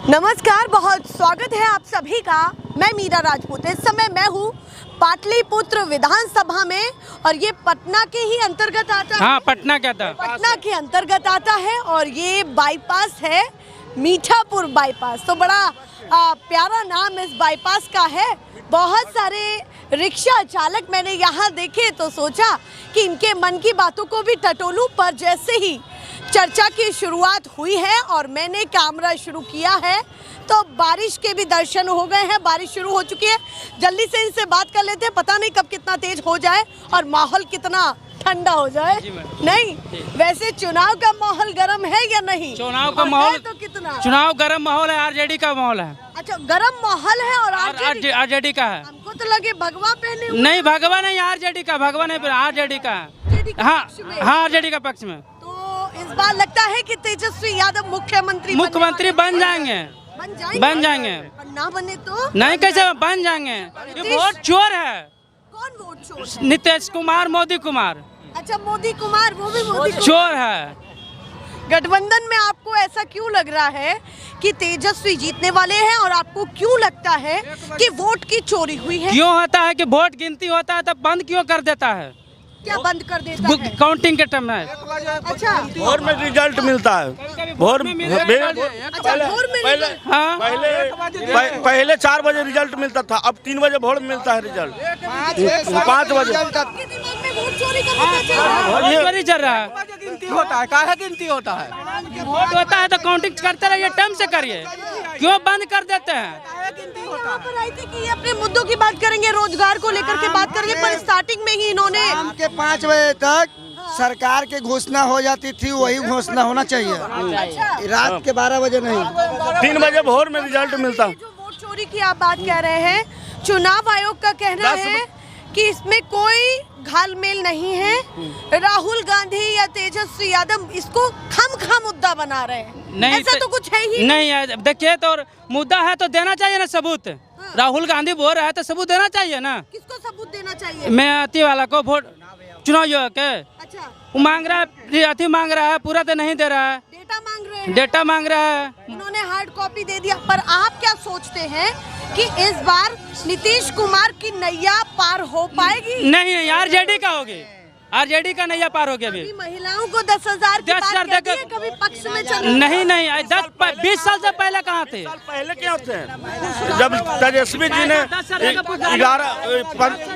नमस्कार, बहुत स्वागत है आप सभी का। मैं मीरा राजपूत। इस समय मैं हूँ पाटलिपुत्र विधानसभा में और ये पटना के ही अंतर्गत आता है। हाँ, पटना के अंतर्गत आता है और ये बाईपास है, मीठापुर बाईपास। तो बड़ा प्यारा नाम इस बाईपास का है। बहुत सारे रिक्शा चालक मैंने यहाँ देखे तो सोचा कि इनके मन की बातों को भी टटोलूं, पर जैसे ही चर्चा की शुरुआत हुई है और मैंने कैमरा शुरू किया है तो बारिश के भी दर्शन हो गए हैं। बारिश शुरू हो चुकी है। जल्दी से इनसे बात कर लेते हैं। पता नहीं कब कितना तेज हो जाए और माहौल कितना ठंडा हो जाए। नहीं, वैसे चुनाव का माहौल गर्म है या नहीं? चुनाव का माहौल तो कितना चुनाव गर्म माहौल है। आरजेडी का माहौल है। अच्छा, गर्म माहौल है और आरजेडी का है। हमको तो लगे भगवा पहने हुए। नहीं, भगवा नहीं, आरजेडी का। भगवा नहीं, आरजेडी का है। हाँ, आरजेडी का पक्ष में। तो इस बार लगता है कि तेजस्वी यादव मुख्यमंत्री बन जाएंगे। बन जाएंगे। ना बने तो नहीं, कैसे बन जाएंगे? ये वोट चोर है। कौन वोट चोर है? नीतीश कुमार, मोदी कुमार। अच्छा, मोदी कुमार, वो भी मोदी चोर है। गठबंधन में आपको ऐसा क्यों लग रहा है कि तेजस्वी जीतने वाले हैं और आपको क्यों लगता है कि वोट की चोरी हुई है? क्यों होता है कि वोट गिनती होता है तब बंद क्यों कर देता है? क्या बंद कर देता है? काउंटिंग के टाइम में। अच्छा, भोर में रिजल्ट मिलता है। भोर पहले 4 बजे रिजल्ट मिलता था, अब 3 बजे भोर में मिलता है रिजल्ट। 5 बजे आपके दिमाग में वोट चोरी का पता चल रहा है? चोरी चल रहा है। गिनती होता है, काहे गिनती होता है? वोट होता है तो काउंटिंग करते रहिए, टाइम से करिए। क्यों बंद कर देते हैं? यहाँ पर आई थी कि ये अपने मुद्दों की बात करेंगे, रोजगार को लेकर के बात करेंगे, पर स्टार्टिंग में ही इन्होंने शाम के 5 बजे तक सरकार की घोषणा हो जाती थी, वही घोषणा होना चाहिए। रात के 12 बजे नहीं। 3 बजे भोर में रिजल्ट मिलता है। जो वोट चोरी की आप बात कह रहे हैं, चुनाव आयोग का कहना है कि इसमें कोई घालमेल नहीं है। राहुल गांधी या तेजस्वी यादव इसको खामखा मुद्दा बना रहे हैं। नहीं, ऐसा तो कुछ है ही नहीं है। देखिए, तो मुद्दा है तो देना चाहिए ना सबूत। राहुल गांधी बोल रहा है तो सबूत देना चाहिए ना। किसको सबूत देना चाहिए? मैं अति वाला को वोट चुनाव के अच्छा, वो मांग रहा है, अति मांग रहा है, पूरा तो नहीं दे रहा है। डेटा मांग रहे हैं। डेटा मांग रहा है। उन्होंने हार्ड कॉपी दे दिया। पर आप क्या सोचते हैं कि इस बार नीतीश कुमार की नैया पार हो पाएगी? नहीं, आरजेडी का होगी। आरजेडी का नैया पार हो गया। अभी महिलाओं को 10,000 की बात 10,000 कहती है, कभी पक्ष में चल नहीं, 20 साल से पहले कहाँ थे? पहले क्या होते हैं? जब तेजस्वी जी ने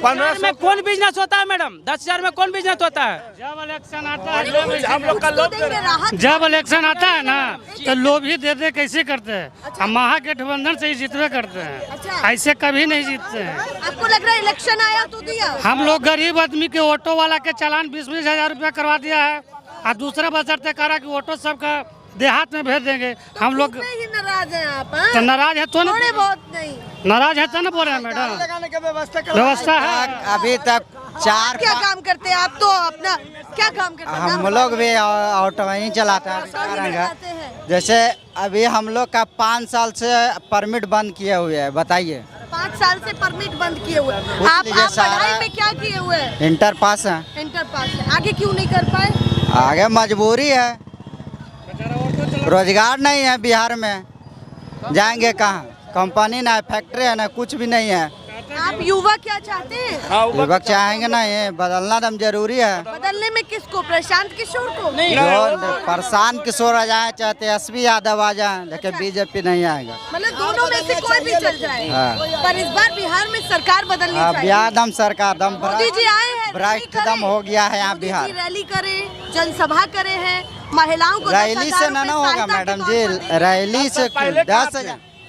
15 में कौन बिजनेस होता है मैडम? 10,000 में कौन बिजनेस होता है? जब इलेक्शन आता है, हम लोग का लोग जब इलेक्शन आता है ना तो लोग ही दे कैसे करते हैं। हम महागठबंधन से ही जीतवे करते हैं, ऐसे कभी नहीं जीतते हैं। आपको लग रहा है इलेक्शन आया तो दिया? हम लोग गरीब आदमी के ऑटो वाला के चालान 20-20 हजार रुपया करवा दिया है और दूसरा बजरते करा कि ऑटो सबका देहात में भेज देंगे। हम लोग ही नाराज हैं आप? हाँ? तो नाराज है तो थोड़े बहुत नहीं नाराज है तो ना बोल रहे हैं मैडम। लगाने की व्यवस्था है। अभी तक 4 क्या काम करते हैं आप? तो अपना क्या काम करते हैं? हम लोग भी ऑटो ही चलाते हैं। जैसे अभी हम लोग का 5 साल से परमिट बंद किए हुए है। बताइए, 5 साल से परमिट बंद किए हुए हैं। आप पढ़ाई में क्या किए हुए हैं? इंटर पास है। इंटर पास है। आगे क्यों नहीं कर पाए? आगे मजबूरी है, रोजगार नहीं है बिहार में। जाएंगे कहाँ? कंपनी ना है, फैक्ट्री है ना, कुछ भी नहीं है। आप युवा क्या चाहते हैं? युवक चाहेंगे ना, ये बदलना दम जरूरी है। बदलने में किसको? प्रशांत किशोर को? जो प्रशांत किशोर आ जाए, चाहे तेजस्वी यादव आ जाए, लेकिन बीजेपी नहीं आएगा। मतलब दोनों में से कोई भी चल जाए। हाँ। पर इस बार बिहार में सरकार बदलनी चाहिए। बिहार दम सरकार दम मोदी जी आए हैं, भ्रष्ट दम हो गया है यहाँ बिहार। रैली करे, जनसभा करे हैं, महिलाओं को रैली से ना होगा मैडम जी, रैली से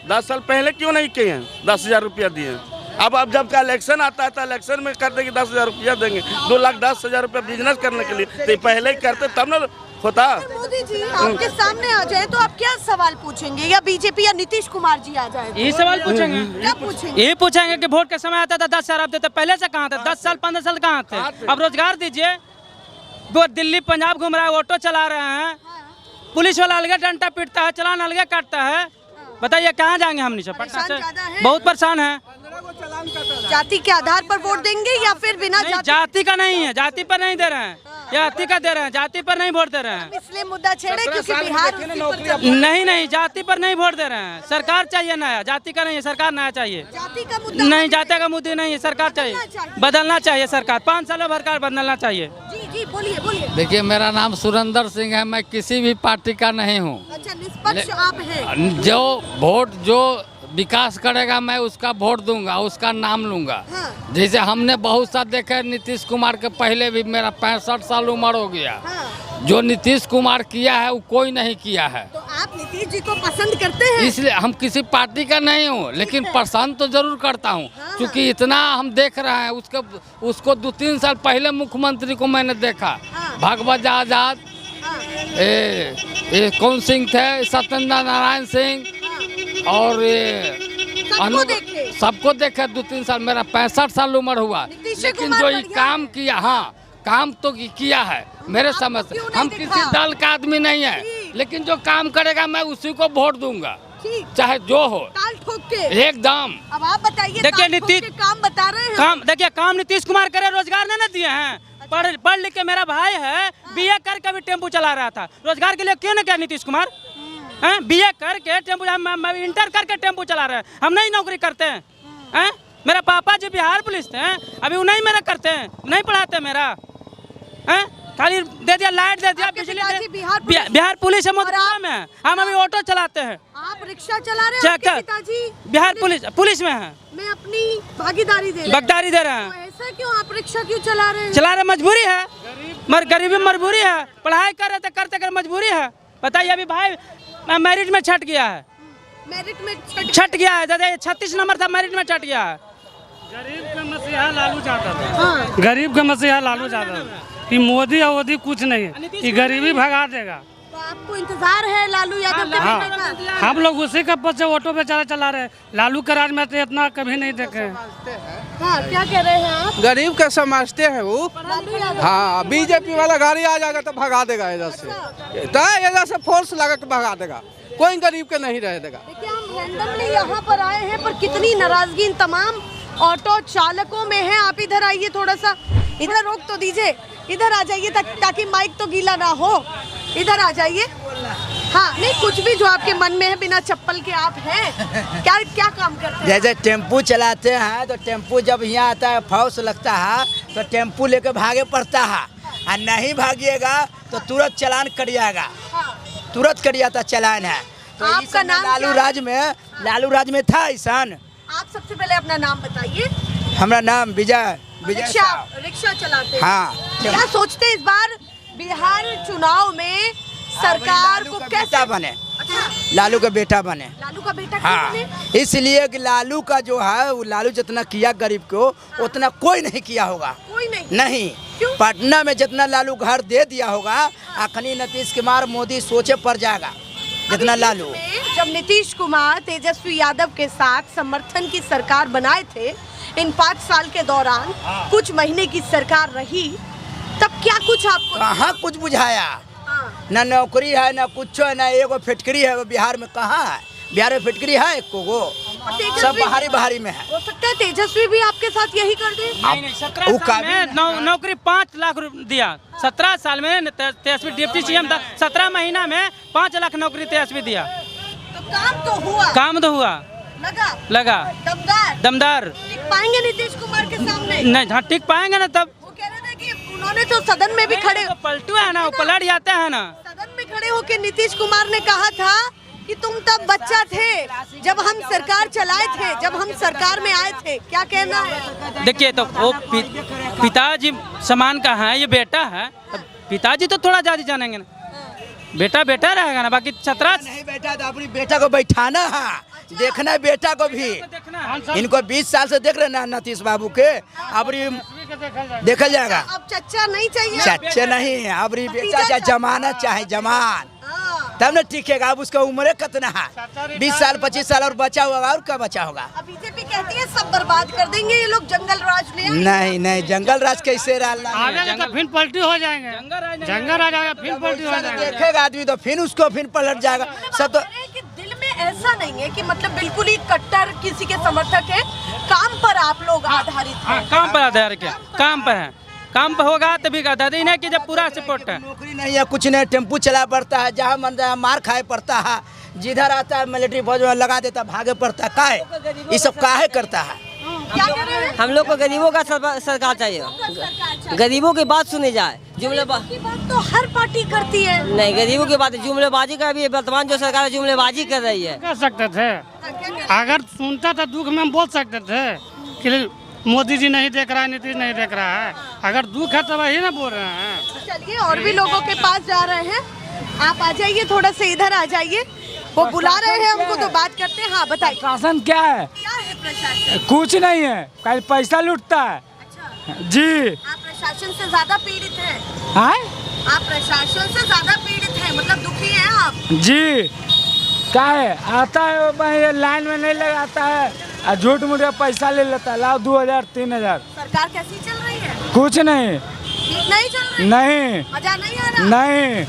10 साल पहले क्यों नहीं किए हैं? 10,000 रुपया दिए। अब जब का इलेक्शन आता है तो इलेक्शन में कर देंगे, 10,000 रुपया देंगे। 2,10,000 रुपया बिजनेस करने के लिए तो पहले ही करते तब ना होता। मोदी जी आपके सामने आ जाए तो आप क्या सवाल पूछेंगे? या बीजेपी या नीतीश कुमार जी आ जाए? यही सवाल पूछेंगे। क्या पूछेंगे? यही पूछेंगे कि वोट का समय आता था 10,000 आप देते, पहले से कहाँ थे? 10 साल 15 साल कहाँ थे? अब रोजगार दीजिए। वो दिल्ली पंजाब घूम रहा है, ऑटो चला रहे हैं, पुलिस वाला अलगे डंडा पीटता है, चालान अलगे काटता है। बताइए कहाँ जाएंगे हम? नीचे पटना से बहुत परेशान है। जाति के आधार पर वोट देंगे या फिर बिना जाति का नहीं है, जाति पर नहीं दे रहे हैं। जाति का दे रहे हैं, जाति पर नहीं वोट दे रहे हैं। इसलिए मुद्दा छेड़े क्योंकि बिहार उसी पर चल- नहीं, जाति पर नहीं वोट दे रहे हैं। सरकार चाहिए नया, जाति का नहीं है, सरकार नया चाहिए। जाति का मुद्दा नहीं, जाति का मुद्दे नहीं है, सरकार चाहिए, बदलना चाहिए सरकार। 5 सालों सरकार बदलना चाहिए। जी जी बोलिए बोलिए। देखिए, मेरा नाम सुरेंद्र सिंह है। मैं किसी भी पार्टी का नहीं हूँ। अच्छा, निष्पक्ष आप हैं। जो वोट जो विकास करेगा मैं उसका वोट दूंगा, उसका नाम लूंगा। हाँ। जैसे हमने बहुत सा देखे नीतीश कुमार के पहले भी, मेरा 65 साल उम्र हो गया। हाँ। जो नीतीश कुमार किया है वो कोई नहीं किया है। तो आप नीतीश जी को पसंद करते हैं? इसलिए हम किसी पार्टी का नहीं हूँ, लेकिन पसंद तो जरूर करता हूँ। हाँ। क्योंकि इतना हम देख रहे हैं, उसको 2-3 साल पहले मुख्यमंत्री को मैंने देखा। हाँ। भगवत आजाद, हाँ। कौन सिंह थे, सत्येंद्र नारायण सिंह, और सबको देखे 2-3 साल। मेरा 65 साल उम्र हुआ, नीतीश लेकिन कुमार जो ये बढ़िया काम है। किया, हाँ काम तो किया है मेरे समझ से। क्यों नहीं हम दिखा? किसी दल का आदमी नहीं है, ठीक। लेकिन जो काम करेगा मैं उसी को वोट दूंगा, ठीक, चाहे जो हो, ताल ठोक के। एकदम। अब आप बताइए, देखिए, ताल ठोक नीतीश- के काम बता रहे हैं। काम देखिए, काम नीतीश कुमार करे, रोजगार नहीं ना दिए हैं। पढ़ लिख के मेरा भाई है, बीए करके भी टेम्पू चला रहा था। रोजगार के लिए क्यों नहीं किया नीतीश कुमार? हैं, बीए करके टेम्पू, हम इंटर करके टेम्पू चला रहे हैं, हम नहीं नौकरी करते हैं। हैं, मेरा पापा जी बिहार पुलिस थे, अभी वो नहीं मेरा करते हैं, नहीं पढ़ाते मेरा। हैं, खाली दे दिया, लाइट दे दिया, आपके बिजली पिताजी दे। बिहार पुलिस है, और आप? में है। हम अभी ऑटो चलाते हैं। आप रिक्शा चला रहे हैं, चेक आपके कर। पिताजी बिहार पुलिस में है, में अपनी भागीदारी दे रहे हैं। बगदारी दे रहे हैं। तो ऐसा क्यों, आप रिक्शा क्यों चला रहे हैं? चला रहे, मजबूरी है, गरीबी मजबूरी है। पढ़ाई कर रहे थे, करते मजबूरी है। बताइए, अभी भाई मैरिट में छट गया है, मेरिट में छट गया है दादा, 36 नंबर था, मेरिट में छट गया है। गरीब का मसीहा लालू चाहता था। हाँ। गरीब का मसीहा लालू चाहता था। ये मोदी और वोदी कुछ नहीं है, ये गरीबी भगा देगा। तो आपको इंतजार है लालू यादव के हाँ, बनने का? हम लोग उसी के पद से ऑटो पे चला रहे हैं। लालू के राज में तो इतना कभी नहीं देखे हैं। हाँ, क्या कह रहे हैं आप? गरीब का समझते हैं वो। लालू यादव। हाँ, बीजेपी वाला गाड़ी आ जाएगा तो भगा देगा इधर से, तो इधर से फोर्स लगा के भगा देगा, कोई गरीब के नहीं रह देगा। देखिए, हम रैंडमली यहाँ पर आए हैं, पर कितनी नाराजगी इन तमाम ऑटो चालकों में है। आप इधर आइए, थोड़ा सा इधर रोक तो दीजिए, इधर आ जाइए ताकि माइक तो गीला ना हो। इधर आ जाइए। हाँ, नहीं, कुछ भी जो आपके मन में है, बिना चप्पल के आप हैं, क्या काम करते हैं? जैसे टेम्पू चलाते हैं तो टेम्पू जब यहाँ आता है, फौस लगता है तो टेम्पू लेके भागे पड़ता है, और नहीं भागिएगा तो तुरंत चालान कट जाएगा, तुरंत कट जाता चालान है। तो आपका इस समय नाम लालू राज में था ऐसा। आप सबसे पहले अपना नाम बताइए। हमारा नाम विजय रिक्शा चलाते हैं। हाँ। क्या सोचते हैं इस बार बिहार चुनाव में सरकार को कैसे बेटा बने, अच्छा, लालू का बेटा बने। लालू का बेटा क्यों हाँ, बने? इसलिए कि लालू का जो है, वो लालू जितना किया गरीब को उतना कोई नहीं किया होगा। कोई नहीं। नहीं, क्यों? पटना में जितना लालू घर दे दिया होगा, अखनी नीतीश कुमार मोदी सोचे पड़ जाएगा जितना अभी लालू। में जब नीतीश कुमार तेजस्वी यादव के साथ समर्थन की सरकार बनाए थे, इन 5 साल के दौरान कुछ महीने की सरकार रही, तब क्या कुछ आपको कहाँ कुछ बुझाया? हाँ। न नौकरी है, न कुछ है, न एगो फैक्ट्री है बिहार में। कहाँ है बिहार में फैक्ट्री है? एको गो, सब बाहरी में है। हो सकता है तेजस्वी भी आपके साथ यही कर दे। नहीं, 17 साल में नौकरी 5 लाख दिया। 17 साल में तेजस्वी डिप्टी सीएम था, 17 महीना में 5 लाख नौकरी तेजस्वी दिया। तो काम तो हुआ, लगा दमदार। टिक पाएंगे नीतीश कुमार के सामने? नहीं, हाँ टिक पाएंगे ना। तब वो कह रहे थे कि उन्होंने तो सदन में भी खड़े, तो पलटू है ना, वो पलट जाते हैं ना। सदन में खड़े होकर नीतीश कुमार ने कहा था कि तुम तब बच्चा थे जब हम सरकार चलाए थे, जब हम सरकार में आए थे। क्या कहना है? देखिए, तो वो पिताजी समान का है, ये बेटा है, पिताजी तो थोड़ा ज्यादा जानेंगे ना, बेटा बेटा रहेगा ना। बाकी 17 नहीं बेटा तो अपनी बेटा को बैठाना है, देखना है बेटा को भी। इनको 20 साल से देख रहे ना नीतीश बाबू के, अपनी देखल जाएगा। अब चच्चा नहीं चाहिए, चच्चे नहीं, अपनी बेटा चाहे जमानत चाहे जमान, तब न टिकेगा। अब उसका उम्र कितना है? 20 साल 25 साल और बचा होगा, और क्या बचा होगा? अब बीजेपी कहती है सब बर्बाद कर देंगे ये लोग, जंगल राज ले आएंगे। नहीं नहीं, जंगल राज कैसे आगे फिर पलटी हो जाएंगे, जंगल राज आएगा फिर पलटी हो जाएगा। देखेगा आदमी तो फिर उसको फिर पलट जाएगा सब। तो कि दिल में ऐसा नहीं है कि मतलब बिल्कुल ही कट्टर किसी के समर्थक है, काम पर आप लोग आधारित हैं। काम पर आधार के काम पर है। काम होगा तभी कहता है, नहीं कि जब पूरा सपोर्ट है। नौकरी नहीं है, कुछ नहीं, टेम्पू चला पड़ता है, जहाँ मन जाए मार खाए पड़ता है, जिधर आता है मिलिट्री फौज में लगा देता, भागे पड़ता है। काहे ये सब काहे करता है? क्या कह रहे हैं? हम लोग को गरीबों का सरकार चाहिए, गरीबों की बात सुनी जाए। की बात तो हर पार्टी करती है। नहीं, गरीबों की बात, जुमलेबाजी का भी वर्तमान जो सरकार है जुमलेबाजी कर रही है। कर सकते थे, अगर सुनता था दुख में हम बोल सकते थे कि मोदी जी नहीं देख रहा है, नीतीश नहीं देख रहा है। अगर दुख है तो वही ना बोल रहे हैं। चलिए और भी लोगों के पास जा रहे हैं, आप आ जाइए, थोड़ा सा इधर आ जाइए, वो बुला रहे हैं हमको तो बात करते हैं। हाँ बताइए, प्रशासन क्या है? प्रशासन कुछ नहीं है, कल पैसा लूटता है। अच्छा, जी। आप प्रशासन से ज्यादा पीड़ित हैं? हाँ? आप प्रशासन से ज्यादा पीड़ित हैं, मतलब दुखी हैं आप? जी। क्या है, आता है वो लाइन में नहीं लगाता है, झूठ मूठ पैसा ले लेता है, लाओ 2000 3000। सरकार कैसी चल रही है? कुछ नहीं। ठीक नहीं चल रही? नहीं। मजा नहीं आ रहा? नहीं।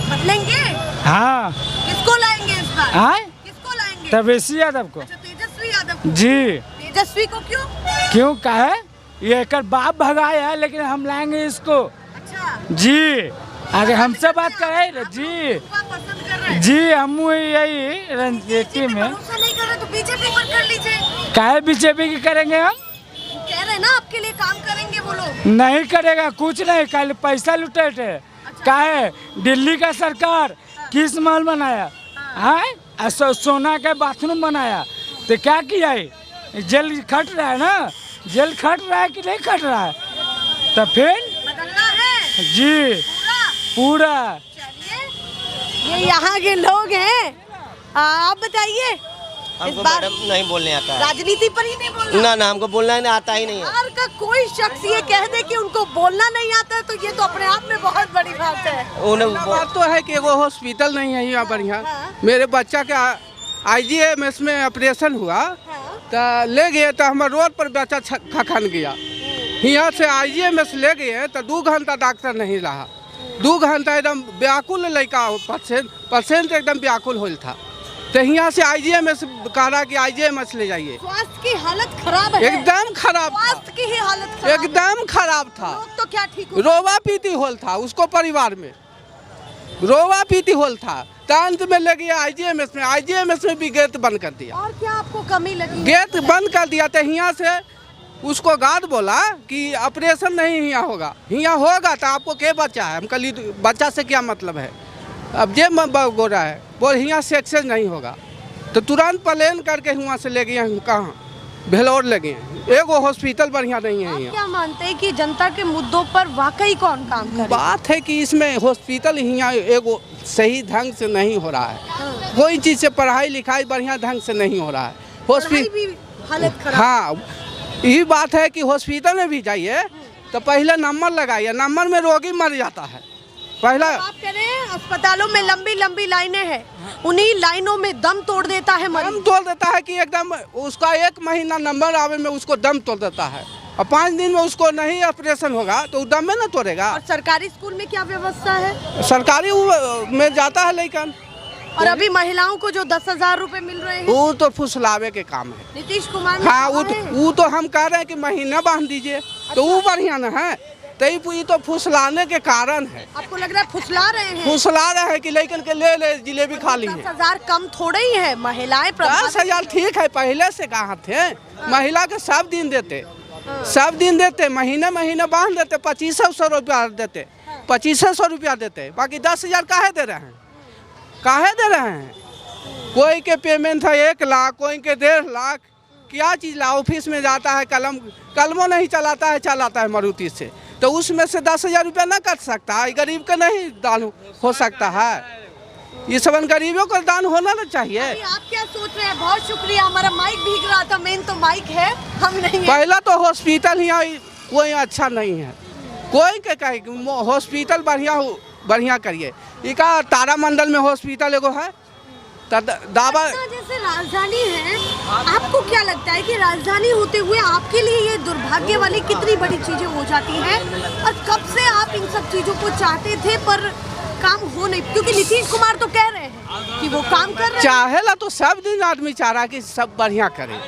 बदलेंगे? हाँ। किसको लाएंगे इस बार? हाँ? किसको लाएंगे? तेजस्वी यादव को। अच्छा, तेजस्वी यादव को। जी। तेजस्वी को क्यों? क्यों का है, ये एक बाप भगाया है, लेकिन हम लाएंगे इसको। अच्छा जी। आगे हमसे बात करे जी। पसंद कर रहे हैं? जी, हम यही रणनीति में भरोसा नहीं कर रहे तो बीजेपी पर कर लीजिए। काहे बीजेपी की करेंगे हम? कह रहे हैं ना आपके लिए काम करेंगे वो लोग। नहीं करेगा, कुछ नहीं, कल पैसा लुटे थे। काहे दिल्ली का सरकार किस महल बनाया है, सोना के बाथरूम बनाया, तो क्या किया है? जेल खट रहा है ना, जेल खट रहा है कि नहीं खट रहा है? तो फिर बदलना है जी पूरा। ये यहाँ के लोग हैं, आप बताइए। इस बार नहीं बोलने आता है, राजनीति पर ही नहीं बोलना। ना हमको बोलना नहीं आता ही नहीं है। बिहार का कोई शख्स ये कह दे कि उनको बोलना नहीं आता है तो ये तो अपने आप में बहुत बड़ी बात है। बात तो है कि वो हॉस्पिटल नहीं है यहाँ बढ़िया। मेरे बच्चा का IGMS में ऑपरेशन हुआ तो ले गए, तो हमारे रोड पर बच्चा खखन गया। यहाँ से IGMS ले गए तो 2 घंटा डॉक्टर नहीं रहा, 2 घंटा एकदम व्याकुल लड़का, पेशेंट एकदम व्याकुल होल था। तो यहाँ से IGMS कह रहा कि IGMS ले जाइए। स्वास्थ्य की हालत खराब है, एकदम खराब, स्वास्थ्य की ही हालत खराब, एकदम खराब था। लोग तो क्या ठीक हो? रोवा पीती होल था उसको, परिवार में रोवा पीती होल था। अंत में ले गया IGMS में, IGMS में भी गेट बंद कर दिया। और क्या आपको कमी लगी? गेट बंद कर दिया। तो यहाँ से उसको गार्ड बोला कि ऑपरेशन नहीं यहाँ होगा, यहाँ होगा तो आपको क्या बच्चा है? हम कल बच्चा से क्या मतलब है? अब जे गो रहा है वो यहाँ से एक्सेस नहीं होगा, तो तुरंत प्लेन करके वहाँ से ले गए। हम कहाँ भेलोर ले गए, एगो हॉस्पिटल बढ़िया नहीं है यहाँ। क्या मानते हैं कि जनता के मुद्दों पर वाकई कौन काम करे? बात है कि इसमें हॉस्पिटल यहाँ एगो सही ढंग से नहीं हो रहा है, कोई चीज़ से पढ़ाई लिखाई बढ़िया ढंग से नहीं हो रहा है। हॉस्पिटल हालत खराब। हाँ, यही बात है कि हॉस्पिटल में भी जाइए तो पहले नंबर लगाइए, नंबर में रोगी मर जाता है। पहला आप कह रहे हैं अस्पतालों में लंबी लंबी लाइनें हैं, उन्हीं लाइनों में दम तोड़ देता है मरीज। दम तोड़ देता है कि एकदम उसका 1 महीना नंबर आवे में उसको दम तोड़ देता है, और 5 दिन में उसको नहीं ऑपरेशन होगा तो दम में ना तोड़ेगा। और सरकारी स्कूल में क्या व्यवस्था है? सरकारी में जाता है लेकिन, और अभी महिलाओं को जो 10,000 रुपए मिल रहे हैं वो तो फुसलावे के काम है। नीतीश कुमार ने हाँ, कहा है। वो तो हम कह रहे हैं कि महीना बांध दीजिए तो वो बढ़िया ना है। तो ये तो फुसलाने के कारण है। आपको लग रहा है फुसला रहे हैं? फुसला रहे हैं कि लेकिन के ले जिलेबी खा ली है। 10,000 कम थोड़े ही है, महिलाएं 10,000 ठीक है, पहले से कहाँ थे? महिला के सब दिन देते, सब दिन देते, महीने बांध देते, 2500 रुपया देते, 2500 रुपया देते, बाकी 10,000 काहे दे रहे हैं? काहे दे रहे हैं? कोई के पेमेंट है 1 लाख, कोई के 1.5 लाख, क्या चीज़ ला? ऑफिस में जाता है, कलमों नहीं चलाता है, चलाता है मारुति से, तो उसमें से 10,000 रुपया ना कट सकता है? गरीब का नहीं दान हो सकता है? ये सब गरीबों का दान होना ना चाहिए। आप क्या सोच रहे हैं? बहुत शुक्रिया, हमारा माइक भीग रहा था, मेन तो माइक है, हम नहीं है। पहला तो हॉस्पिटल यहाँ कोई अच्छा नहीं है, कोई के कहे हॉस्पिटल बढ़िया करिए। इका तारामंडल में हॉस्पिटल एगो है, दावा जैसे राजधानी है, आपको क्या लगता है कि राजधानी होते हुए आपके लिए ये दुर्भाग्य वाली कितनी बड़ी चीजें हो जाती हैं, और कब से आप इन सब चीजों को चाहते थे पर काम हो नहीं? क्योंकि नीतीश कुमार तो कह रहे हैं कि वो काम कर रहे हैं। चाहेला तो सब दिन आदमी चाह रहा है कि सब बढ़िया करे,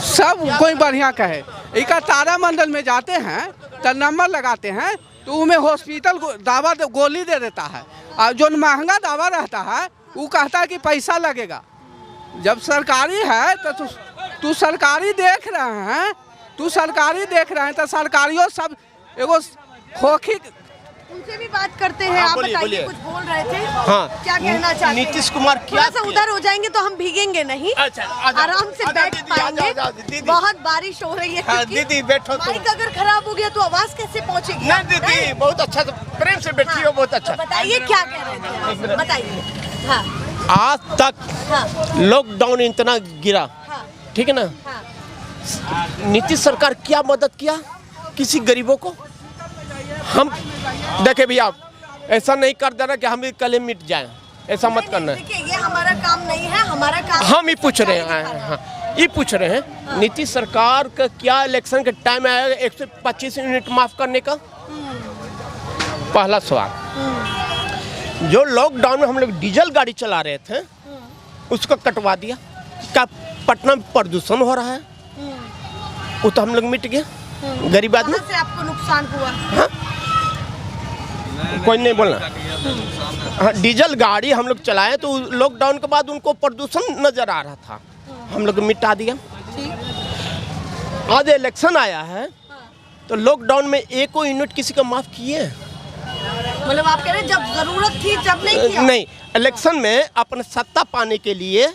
सब कोई बढ़िया कहे। इका तारामंडल में जाते हैं तो नंबर लगाते हैं तो उनमें हॉस्पिटल दवा गोली दे देता है, और जो महंगा दवा रहता है वो कहता है कि पैसा लगेगा। जब सरकारी है तो तू सरकारी देख रहे हैं, तो सरकारियों सब एगो खोखी। उनसे भी बात करते हैं। आप बताइए, कुछ बोल रहे थे। हाँ, क्या कहना चाहते हैं? नीतीश कुमार क्या थोड़ा सा उधर हो जाएंगे तो हम भीगेंगे नहीं। अच्छा, आराम से बैठ पाएंगे। बहुत बारिश हो रही है। हाँ, दीदी बैठो। माइक अगर खराब हो गया तो आवाज कैसे पहुंचेगी? नहीं दीदी, बहुत अच्छा, प्रेम से बैठी हो, बहुत अच्छा। बताइए क्या कह रहे थे, बताइए। हाँ, आज तक लॉकडाउन इतना गिरा, ठीक है ना, नीतीश सरकार क्या मदद किया किसी गरीबों को? हम देखे भैया, ऐसा नहीं कर देना कि हम कल मिट जाए, ऐसा मत करना है। देखिए, ये हमारा काम नहीं है, हमारा काम हम ही पूछ रहे हैं। हाँ, ये पूछ रहे हैं नीतीश सरकार का क्या इलेक्शन के टाइम आएगा 125 यूनिट माफ करने का? पहला सवाल। जो लॉकडाउन में हम लोग डीजल गाड़ी चला रहे थे उसको कटवा दिया। क्या पटना में प्रदूषण हो रहा है? वो तो हम लोग मिट गए, गरीब आदमी से आपको नुकसान हुआ। हाँ? कोई नहीं बोलना। हाँ, डीजल गाड़ी हम लोग चलाए तो लॉकडाउन के बाद उनको प्रदूषण नजर आ रहा था, हम लोग मिटा दिया। आज इलेक्शन आया है तो लॉकडाउन में एक यूनिट किसी का माफ किए? मतलब आप कह रहे हैं जब जरूरत थी जब नहीं किया? नहीं, इलेक्शन में अपने सत्ता पाने के लिए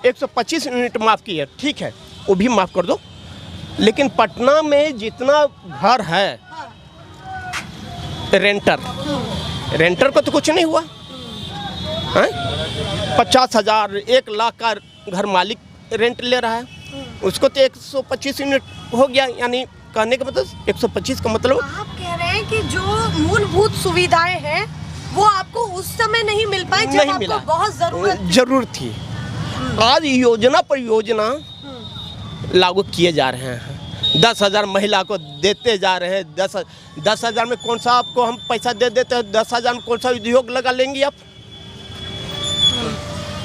125 यूनिट माफ किए, ठीक है, वो भी माफ कर दो। लेकिन पटना में जितना घर है रेंटर को तो कुछ नहीं हुआ है। 50,000 1 लाख का घर मालिक रेंट ले रहा है, उसको तो 125 यूनिट हो गया। यानी कहने का मतलब 125 का मतलब आप कह रहे हैं कि जो मूलभूत सुविधाएं हैं वो आपको उस समय नहीं मिल पाई जब आपको बहुत जरूरत थी। आज योजना पर योजना लागू किए जा रहे हैं। 10,000 महिला को देते जा रहे हैं। 10,000 में कौन सा आपको हम पैसा दे देते हैं? 10,000 में कौन सा उद्योग लगा लेंगे आप?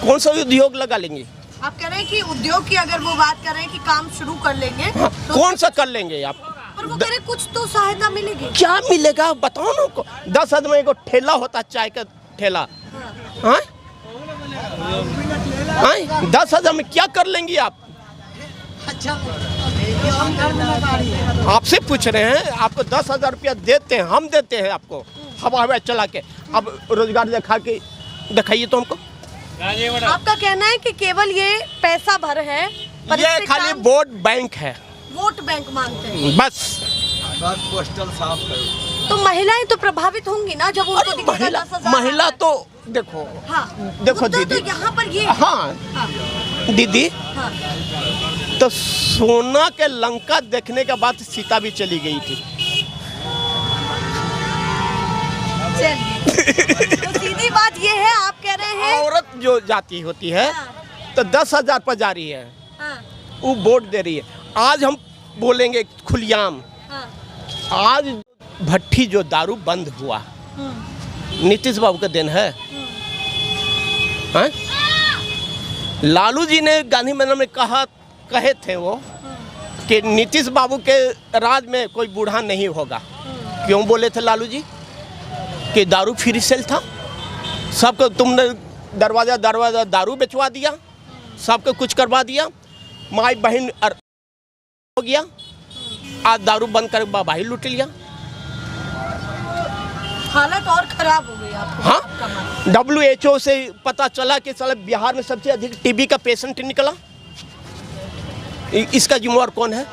कौन सा उद्योग लगा लेंगे? आप कह रहे हैं कि उद्योग की अगर वो बात कर रहे हैं कि काम शुरू कर लेंगे, हाँ, तो कौन सा कर लेंगे आप? पर वो कह रहे कुछ तो सहायता मिलेगी। क्या मिलेगा बताओ ना उनको। 10,000 में एक ठेला होता, चाय का ठेला। हाँ? 10,000 में क्या कर लेंगे आप? आपसे पूछ रहे हैं। आपको 10,000 रुपया देते हैं, हम देते हैं आपको हवा हवा चला के। अब रोजगार दिखाइए तो हमको। आपका कहना है कि केवल ये पैसा भर है, ये खाली वोट बैंक है, वोट बैंक मानते हैं बस। पोस्टल साफ करो। तो महिलाएं तो प्रभावित होंगी ना जब उनको दिखेगा 10,000। महिला तो देखो, हाँ, देखो दीदी, तो यहाँ पर ये हाँ, दीदी, हाँ, तो सोना के लंका देखने के बाद सीता भी चली गई थी। तो सीधी बात ये है, आप कह रहे हैं औरत जो जाती होती है तो 10,000 पर जा रही है, वो वोट दे रही है। आज हम बोलेंगे खुलियाम, आज भट्टी जो दारू बंद हुआ नीतीश बाबू का दिन है। लालू जी ने गांधी मैदान में कहे थे वो कि नीतीश बाबू के राज में कोई बूढ़ा नहीं होगा। क्यों बोले थे लालू जी? कि दारू फ्री सेल था, सबको तुमने दरवाजा दरवाजा दारू बेचवा दिया, सबको कुछ करवा दिया, माई बहन हो गया। आज दारू बंद कर भाई लूट लिया, हालत और खराब हो गई आपको। हाँ, WHO से पता चला कि साले बिहार में सबसे अधिक टीबी का पेशेंट निकला। इसका जिम्मेवार कौन है?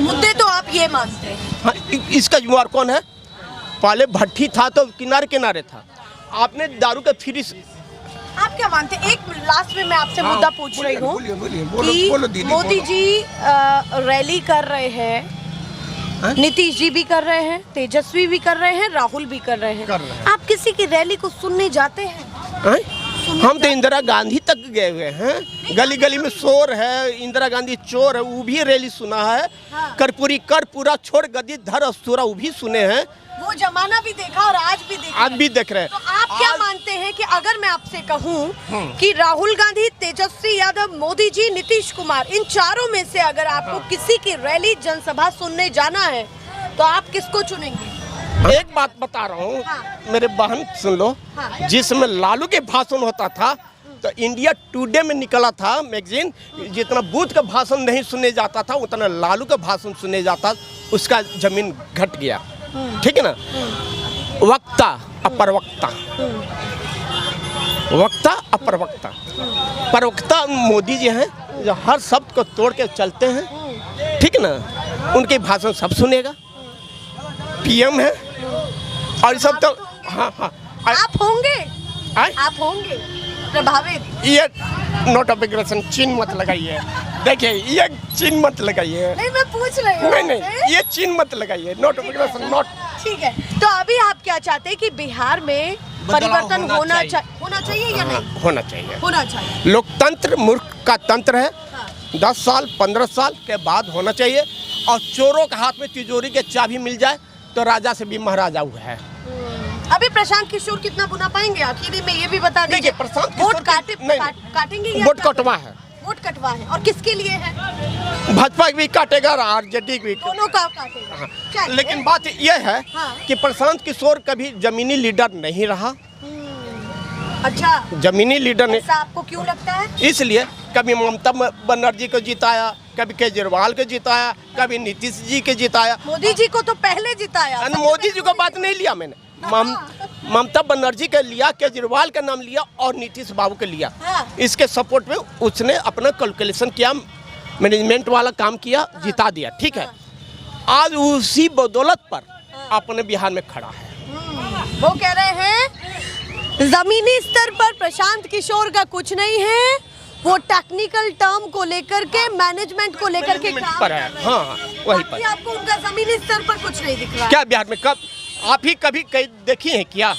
मुद्दे तो आप ये मानते हैं। हाँ, इसका जिम्मेवार कौन है? पहले भट्टी था तो किनारे किनारे था, आपने दारू का फ्री। आप क्या मानते हैं? एक लास्ट में मैं आपसे मुद्दा पूछ रही हूँ कि मोदी जी रैली कर रहे हैं, नीतीश जी भी कर रहे हैं, तेजस्वी भी कर रहे हैं, राहुल भी कर रहे हैं। आप किसी की रैली को सुनने जाते हैं? हम तो इंदिरा गांधी तक गए हुए हैं। गली गली में शोर है, इंदिरा गांधी चोर है, वो भी रैली सुना है। कर्पूरी कर पूरा छोड़ गद्दी धर अस्तूरा, वो भी सुने हैं। वो जमाना भी देखा और आज भी देखा। आज भी देख रहे हैं। तो आप क्या मानते हैं कि अगर मैं आपसे कहूं कि राहुल गांधी, तेजस्वी यादव, मोदी जी, नीतीश कुमार, इन चारों में से अगर आपको किसी की रैली, जनसभा सुनने जाना है तो आप किसको चुनेंगे? एक बात बता रहा हूँ, मेरे बहन सुन लो, जिसमें लालू के भाषण होता था तो इंडिया टुडे में निकला था मैगजीन, जितना बूथ का भाषण नहीं सुने जाता था उतना लालू का भाषण सुने जाता, उसका जमीन घट गया। ठीक है ना। वक्ता अपरवक्ता, वक्ता अपरवक्ता, परवक्ता मोदी जी हैं जो हर शब्द को तोड़ के चलते हैं। ठीक है ना। उनके भाषण सब सुनेगा। पीएम है और सब तो हाँ हाँ। आप होंगे, आप होंगे प्रभावित? ये नोट ऑफ एग्रेशन चिन्ह मत लगाइए। देखिए ये चिन्ह मत लगाइए। नहीं मैं पूछ रही हूँ। नहीं ये चिन्ह मत लगाइए। Note of aggression note. ठीक है। तो अभी आप क्या चाहते हैं कि बिहार में परिवर्तन होना चाहिए या नहीं? होना चाहिए। होना चाहिए। लोकतंत्र मूर्ख का तंत्र है। 10 साल 15 साल के बाद होना चाहिए। और चोरों के हाथ में तिजोरी के चाबी मिल जाए तो राजा से भी महाराजा हुआ है। अभी प्रशांत किशोर कितना बुना पाएंगे आखिर में ये भी बता दीजिए। प्रशांत वोट काटेंगे या वोट कटवा है। वोट कटवा है और किसके लिए है? भाजपा भी काटेगा और आरजेडी भी दोनों का काटेगा। लेकिन बात यह है कि प्रशांत किशोर कभी जमीनी लीडर नहीं रहा। अच्छा, जमीनी लीडर नहीं। ऐसा आपको क्यों लगता है? इसलिए कभी ममता बनर्जी को जिताया, कभी केजरीवाल को जिताया, कभी नीतीश जी के जिताया। मोदी जी को तो पहले जिताया। मोदी जी को बात नहीं लिया मैंने। ममता बनर्जी का लिया, केजरीवाल का नाम लिया और नीतीश बाबू का लिया। इसके सपोर्ट में उसने अपना कैलकुलेशन किया, मैनेजमेंट वाला काम किया, जिता दिया। ठीक है। आज उसी बदौलत पर अपने बिहार में खड़ा है। वो कह रहे हैं जमीनी स्तर पर प्रशांत किशोर का कुछ नहीं है, वो टेक्निकल टर्म को लेकर के, मैनेजमेंट को लेकर के काम पर है। हाँ वही पर। आपको उनका जमीनी स्तर पर कुछ नहीं दिख रहा? क्या बिहार में कब आप ही कभी कहीं देखी है क्या?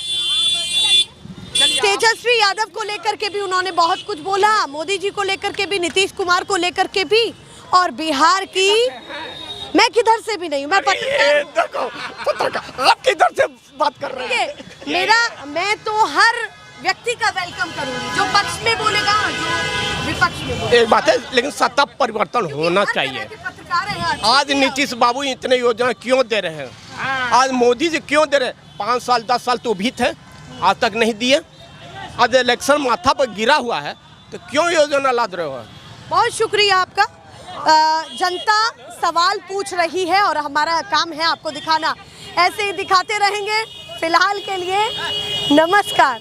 तेजस्वी यादव को लेकर के भी उन्होंने बहुत कुछ बोला, मोदी जी को लेकर के भी, नीतीश कुमार को लेकर के भी, और बिहार की मैं किधर से भी नहीं हूँ। आप किधर से बात कर रहे हैं? मैं तो हर व्यक्ति का वेलकम करूंगी, जो पक्ष में बोलेगा, जो विपक्ष में बोलेगा। एक बात है, लेकिन सत्ता परिवर्तन होना चाहिए। आज नीतीश बाबू इतने योजना क्यों दे रहे हैं? आज मोदी जी क्यों दे रहे हैं? 5 साल 10 साल तो भी थे, आज तक नहीं दिए। आज इलेक्शन माथा पर गिरा हुआ है तो क्यों योजना लाद रहे हो? बहुत शुक्रिया आपका। जनता सवाल पूछ रही है और हमारा काम है आपको दिखाना। ऐसे ही दिखाते रहेंगे। फिलहाल के लिए नमस्कार।